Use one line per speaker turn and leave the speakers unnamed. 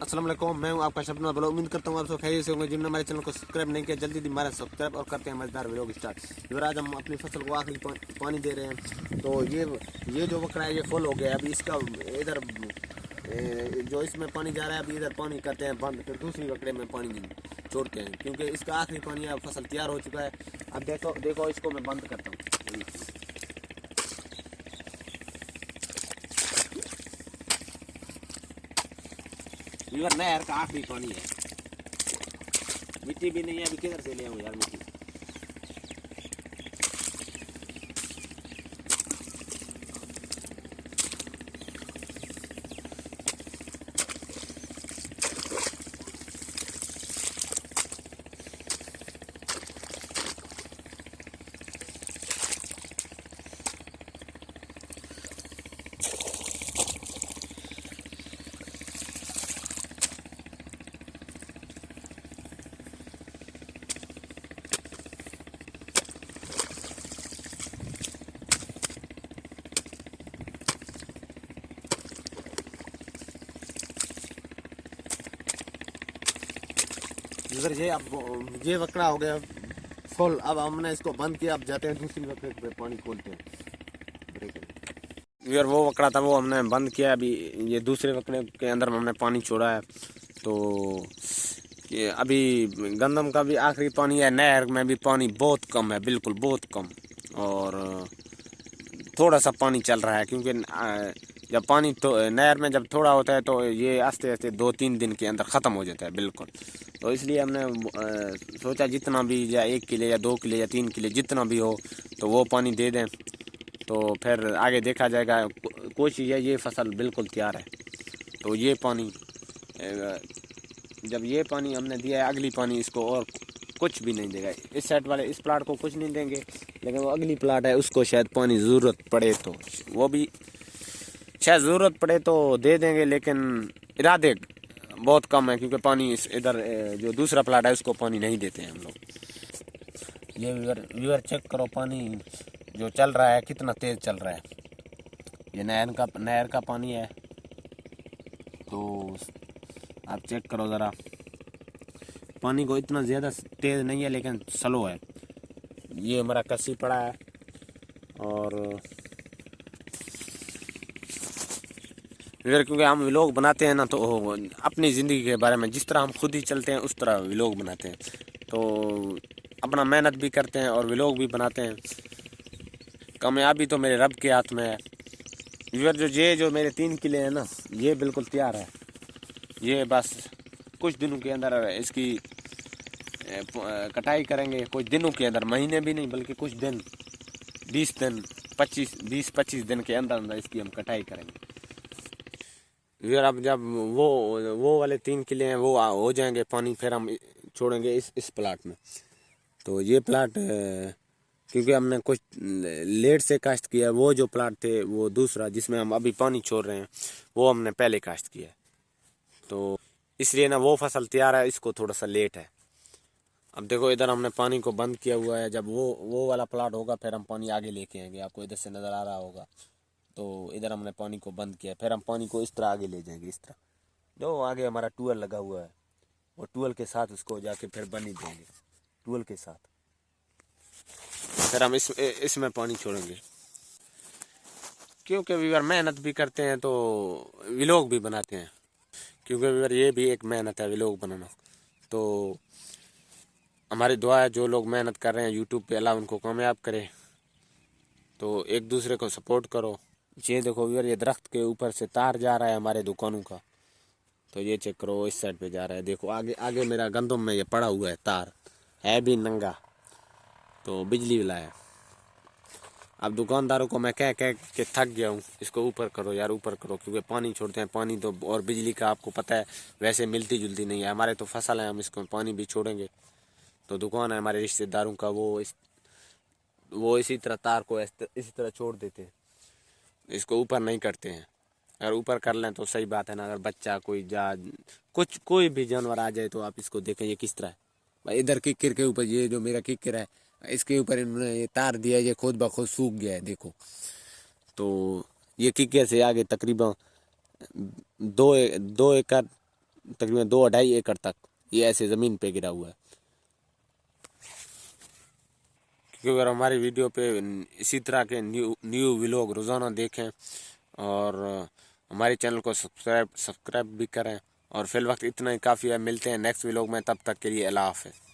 अस्सलाम वालेकुम, मैं हूं आपका सपना ब्लॉग। उम्मीद करता हूं आप सब खैरियत से होंगे। जिन्होंने हमारे चैनल को सब्सक्राइब नहीं किया जल्दी हमारा सब्सक्राइब और करते हैं मजेदार व्लॉग स्टार्ट। इधर आज हम अपनी फसल को आखिरी पानी दे रहे हैं। तो ये जो बकरा है ये फुल हो गया। अभी इसका इधर जो इसमें पानी जा रहा है, अभी इधर पानी करते हैं बंद, फिर दूसरी बकरे में पानी छोड़ते हैं क्योंकि इसका आखिरी पानी है। फसल तैयार हो चुका है। अब देखो इसको मैं बंद करता हूँ। इधर नहर का आखिरी पानी है। मिट्टी भी नहीं है, अभी किधर से ले आऊं यार मिट्टी। इधर ये बकरा हो गया फुल। अब हमने इसको बंद किया। अब जाते हैं दूसरी बकरे पे पानी खोलते हैं। यार वो बकरा था वो हमने बंद किया। अभी ये दूसरे बकरे के अंदर हमने पानी छोड़ा है। तो ये अभी गंदम का भी आखिरी पानी है। नहर में भी पानी बहुत कम है, बिल्कुल बहुत कम। और थोड़ा सा पानी चल रहा है क्योंकि जब पानी तो नहर में जब थोड़ा होता है तो ये आस्ते आस्ते 2-3 दिन के अंदर ख़त्म हो जाता है बिल्कुल। तो इसलिए हमने सोचा जितना भी या 1 किले या 2 किले या 3 किले जितना भी हो तो वो पानी दे दें। तो फिर आगे देखा जाएगा। कोशिश है ये फसल बिल्कुल तैयार है। तो ये पानी जब ये पानी हमने दिया है, अगली पानी इसको और कुछ भी नहीं देगा। इस साइड वाले इस प्लाट को कुछ नहीं देंगे, लेकिन वो अगली प्लाट है उसको शायद पानी ज़रूरत पड़े तो वो भी शायद ज़रूरत पड़े तो दे देंगे। लेकिन इरादे बहुत कम है क्योंकि पानी इधर जो दूसरा प्लाट है उसको पानी नहीं देते हैं हम लोग। ये व्यूअर चेक करो पानी जो चल रहा है कितना तेज़ चल रहा है। ये नहर का पानी है। तो आप चेक करो ज़रा, पानी को इतना ज़्यादा तेज़ नहीं है लेकिन स्लो है। ये हमारा कसी पड़ा है। और फिर क्योंकि हम व्लॉग बनाते हैं ना तो अपनी ज़िंदगी के बारे में जिस तरह हम खुद ही चलते हैं उस तरह व्लॉग बनाते हैं। तो अपना मेहनत भी करते हैं और व्लॉग भी बनाते हैं। कामयाबी तो मेरे रब के हाथ में है। ये जो मेरे 3 किले हैं ना ये बिल्कुल तैयार है। ये बस कुछ दिनों के अंदर इसकी कटाई करेंगे। कुछ दिनों के अंदर, महीने भी नहीं बल्कि कुछ दिन, 20 दिन 20-25 दिन के अंदर अंदर इसकी हम कटाई करेंगे। फिर अब जब वो वाले 3 किले हैं वो हो जाएंगे पानी, फिर हम छोड़ेंगे इस प्लाट में। तो ये प्लाट क्योंकि हमने कुछ लेट से काश्त किया है। वो जो प्लाट थे वो दूसरा जिसमें हम अभी पानी छोड़ रहे हैं वो हमने पहले काश्त किया है। तो इसलिए ना वो फसल तैयार है, इसको थोड़ा सा लेट है। अब देखो इधर हमने पानी को बंद किया हुआ है। जब वो वाला प्लाट होगा फिर हम पानी आगे लेके आएंगे। आपको इधर से नज़र आ रहा होगा। तो इधर हमने पानी को बंद किया, फिर हम पानी को इस तरह आगे ले जाएंगे। इस तरह जो आगे हमारा ट्यूबवेल लगा हुआ है वो ट्यूबवेल के साथ उसको जाके फिर बनी देंगे। ट्यूबवेल के साथ फिर हम इसमें पानी छोड़ेंगे। क्योंकि व्यूअर मेहनत भी करते हैं तो व्लॉग भी बनाते हैं। क्योंकि व्यूअर ये भी एक मेहनत है व्लॉग बनाना। तो हमारी दुआ है जो लोग मेहनत कर रहे हैं यूट्यूब पे अल्लाह उनको कामयाब करे। तो एक दूसरे को सपोर्ट करो। ये देखो व्यूअर ये दरख्त के ऊपर से तार जा रहा है हमारे दुकानों का। तो ये चेक करो इस साइड पे जा रहा है। देखो आगे आगे मेरा गंदम में ये पड़ा हुआ है, तार है भी नंगा। तो बिजली वाला है। अब दुकानदारों को मैं कह कह के थक गया हूँ, इसको ऊपर करो यार ऊपर करो। क्योंकि पानी छोड़ते हैं, पानी तो और बिजली का आपको पता है वैसे मिलती जुलती नहीं है। हमारे तो फसल है, हम इसको पानी भी छोड़ेंगे। तो दुकान है हमारे रिश्तेदारों का, वो इसी तरह तार को इसी तरह छोड़ देते हैं, इसको ऊपर नहीं करते हैं। अगर ऊपर कर लें तो सही बात है ना। अगर बच्चा कोई भी जानवर आ जाए तो आप इसको देखें ये किस तरह है। भाई इधर किक्कर के ऊपर ये जो मेरा किक्कर है इसके ऊपर इन्होंने ये तार दिया, ये खुद ब खुद सूख गया है देखो। तो ये किक्कर से आगे तकरीबन 2 एकड़ तकरीबन 2-2.5 एकड़ तक ये ऐसे ज़मीन पे गिरा हुआ है। क्योंकि अगर हमारी वीडियो पे इसी तरह के न्यू व्लॉग रोज़ाना देखें और हमारे चैनल को सब्सक्राइब भी करें। और फिलहाल वक्त इतना ही काफ़ी है, मिलते हैं नेक्स्ट व्लॉग में, तब तक के लिए अल्लाह हाफ़िज़।